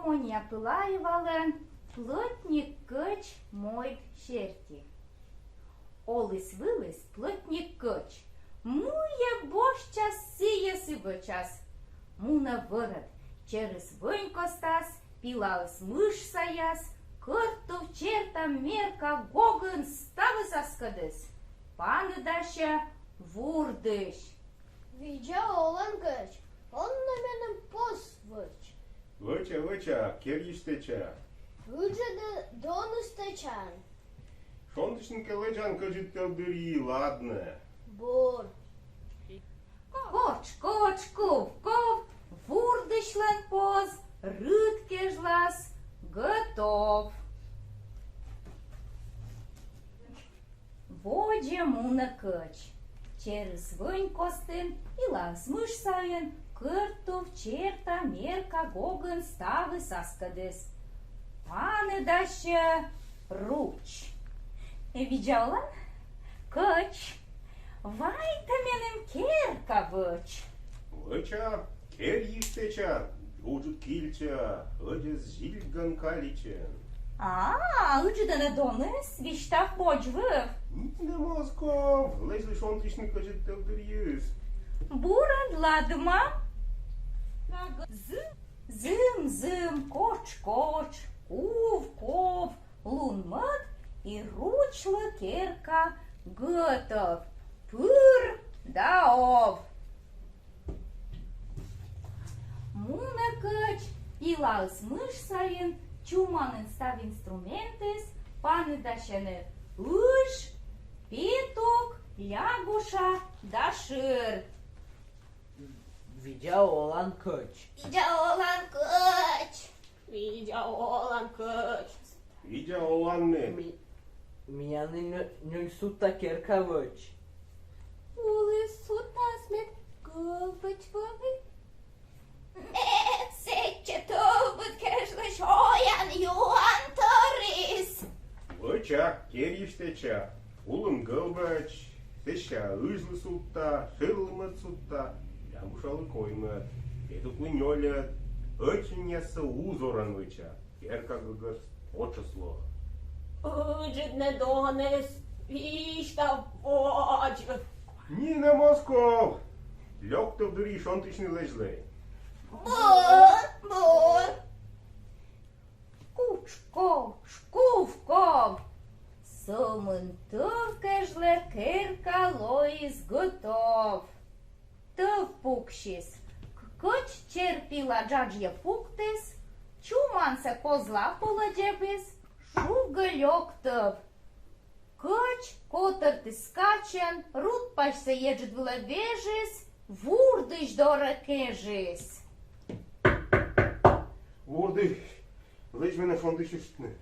Моня Пилаєвален, плотник кыч мойд шерти. Олыс вылыс плотник кыч, муя бошчас сие час. Муна вырод, через вынь костас, пилалась мышь саяс, кыртов черта мерка гогын ставы заскадыс. Паны даща вурдыш. Widział Lankoć, on na mnie pozwolić. Выча, керистеча. Выйdzie do nastęczan. Шонтышненько лычан кажется дыри, ладно. Бор. Коч, ков, вурдышлен поз, рыткежлас, готов. Водя муна кыч. Через вынь костын, илас мыш сайын, кыртов черта мерка гогын ставы саскадыс. Паны даща руч. Видяла? Кыч. Вайта менем керка выч. Выча, керистеча. Уджут кильча, ödez zilgan kaliçen. Ыджыдыны доныс, виштав бочвыв. Не Москов, лезли шонтышненько кажется дырьюс. Буран ладма. Зым, коч, ков, лунмат и ручлы керка готов. Пыр да ов. Муна кыч, пилалс мыш сайын, чуманын став инструментес, паны дащаны ыш, петук, лягуша да шыр. Widział Lankoć. Widział Lankoć. Видя Оланны. Меня не сута керка вăç. Улы сутас мет гылбыч вăвы. Сече товбыт кешлыш оян юан торис. Выча, керистеча. Улын гылбач. Сеща ызлы сутта, шырлымыт сутта. Ямушалы коймыт. Петуклы нёлят. Очень ясы узоран выча. Керка гыгырс. Очысло. Ыджыдны доныс, виштав бочвыв. Не Москов. Лёгтов дыри шонтышны лежлы. Бор. Кувков. Сомынтов кежле керка лоис готов. Тов пукшис. Кыч черпила джаджья пуктис. Чуманса козла поладжепис. Шуга лёктов. Кыч котырты скачен. Рут пашса еджит вылавежис. Вурдыш доракежис. Вурды. Лежь меня шонтышны.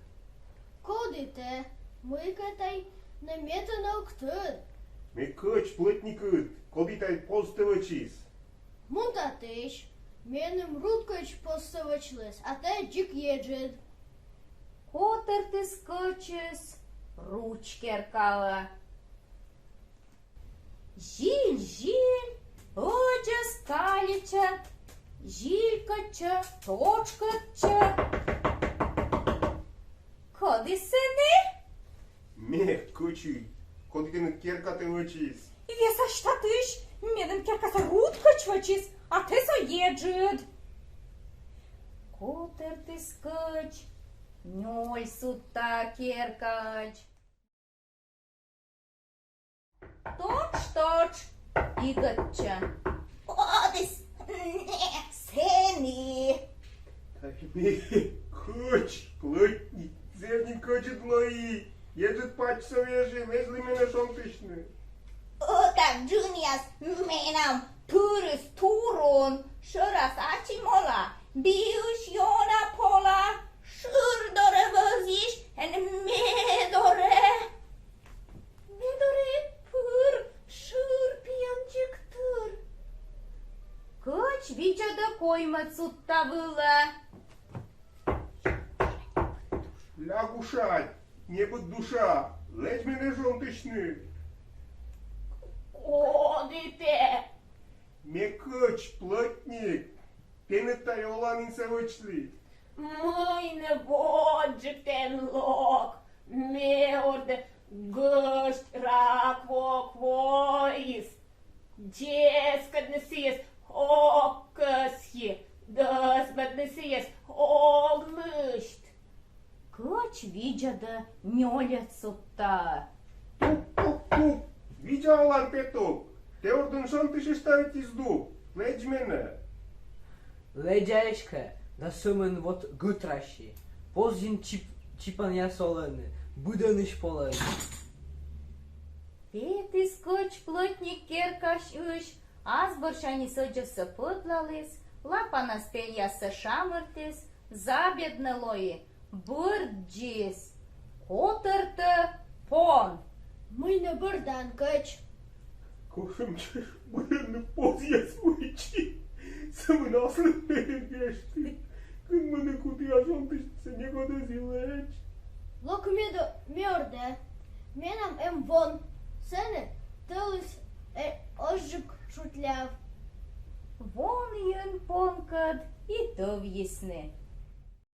Коди те, мыкатай, наметано ктыр. Ме кыч плотникыт. Кодитай постывачис. Мунтатыш, менім руткач поставачлыс, а те джик еджит. Котырты скачес. Руч керкала. Жиль. Оджас калича. Жилькача. Точкача. Коди сыны? Ме кычы. Кодитын керкаты вачис. Веса штатыш. Менің керкаса руткач вачис. А ты со еджит. Котырты скач. Нёль сутта керкач. Точ. Игатча. Одис. Не, сени. Ме кыч. Плотник. Зерни кычет мои. Еджит пач совежи. Лезли меня шонтышны. Ота джуниас менам пурис турон. Шырас ачимола. Биуш йона пола. Шыр доре возиш. En медоре. Медоре пыр. Шыр пьянчик тыр. Кыч вичада койма цутта была. Лягушать. Не будь душа. Лезь меня шонтышны. Коди те. Ме кыч плотник. Пенеттай оланын савычли. Mâine vodjiten loc, meurde găști rac voc vois, deskadnesies okăsje, dăsbădnesies olmăști. Căci vigedă нёлецу-то. Тук-тук-тук. Видел, Алан Петух? Te ordin să te și stai tizdu. Legi mene. Leđaška, da sumen vot gutraši. Pozin čipanja solene. Budeniš polene. Ты скоч плотник керкаш уж, азборшани соджаса подлалис, лапана спельяса шамыртис, забедна лои, бырджис, котырты пон. Mâine bărdan căci. Cum ce băiat poți ia suici. Să mă nasă neregești. Când mă necutii așa să ne godăzileci. Loc mjorde. Menam em von. Sene tălis ojjuk šutļav. Вон ён понкад, и то весны.